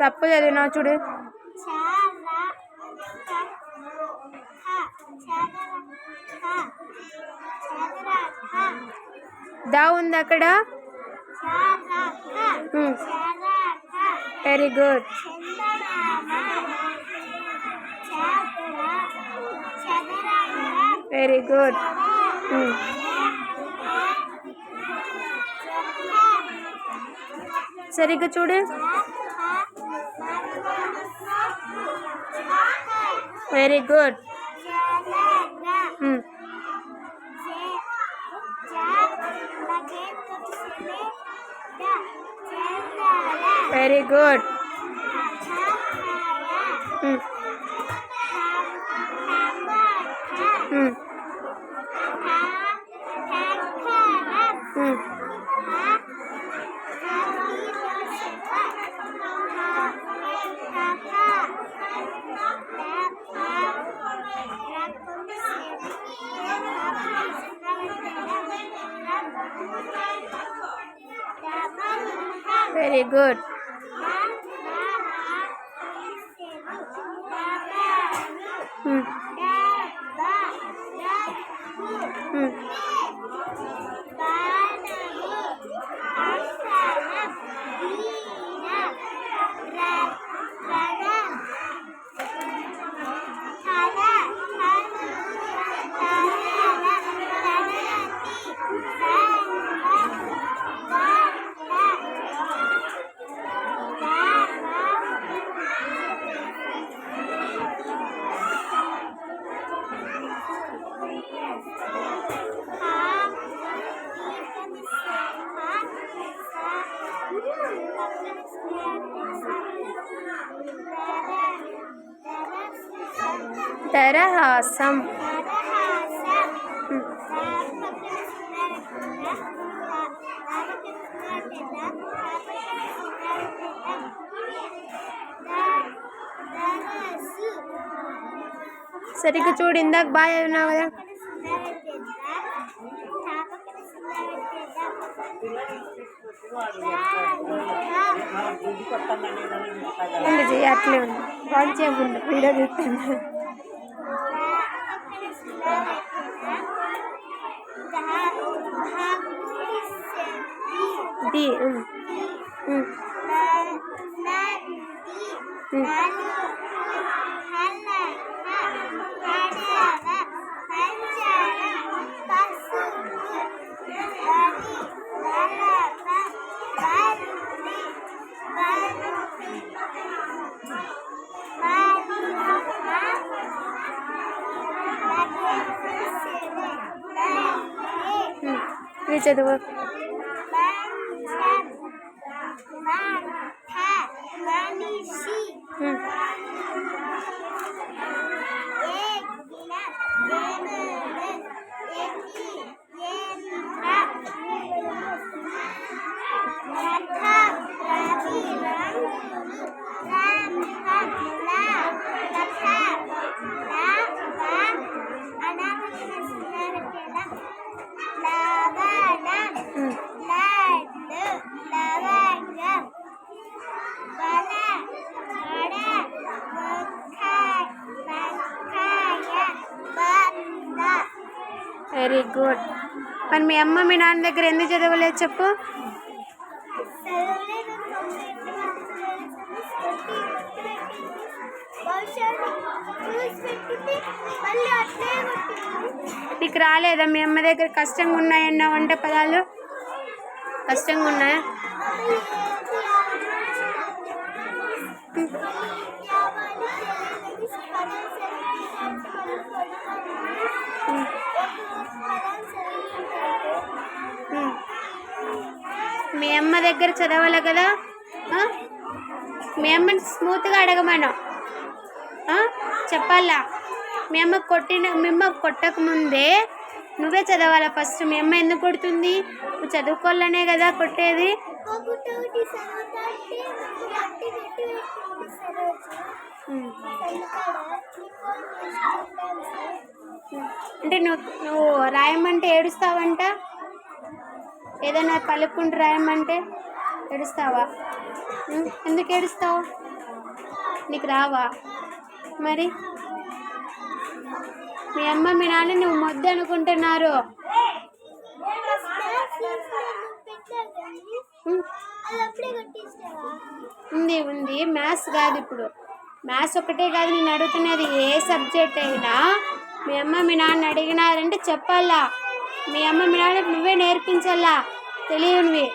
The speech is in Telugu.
తప్పు చదివినావు చూడు. దా ఉంది అక్కడ. Very good. Very good. సరిగ్గా చూడు. Very good. Very good. Very good. దరహాసం. సరిగ్గా చూడు. ఇందాక బాగా చదివినావు కదా. అట్లే ఉంది. వాడు చేయకుండా వీడియో చూస్తాను. చదువు. Very good. మరి మీ అమ్మ మీ నాన్న దగ్గర ఎందుకు చదవలేదు చెప్పు. నీకు రాలేదా మీ అమ్మ దగ్గర? కష్టంగా ఉన్నాయన్న వంట పదాలు కష్టంగా ఉన్నాయా? మీ అమ్మ దగ్గర చదవాలి కదా. మీ అమ్మని స్మూత్గా అడగమను. చెప్పాలా? మీ అమ్మ కొట్టక ముందే నువ్వే చదవాలా ఫస్ట్. మీ అమ్మ ఎందుకు కొడుతుంది? నువ్వు చదువుకోవాలనే కదా కొట్టేది. అంటే నువ్వు రాయమంటే ఏడుస్తావంట. ఏదైనా పలుకుంటూ రాయమంటే ఏడుస్తావా? ఎందుకు ఏడుస్తావు? నీకు రావా? మరి మీ అమ్మ మీ నాన్న నువ్వు మొద్దు అనుకుంటున్నారు. ఉంది ఉంది, మ్యాథ్స్ కాదు. ఇప్పుడు మ్యాథ్స్ ఒకటే కాదు నేను అడుగుతున్నది, ఏ సబ్జెక్ట్ అయినా మీ అమ్మ మీ నాన్న అడిగినారంటే చెప్పాలా. మీ అమ్మ మీ నాన్నకు నువ్వే నేర్పించాలా తెలియనివి.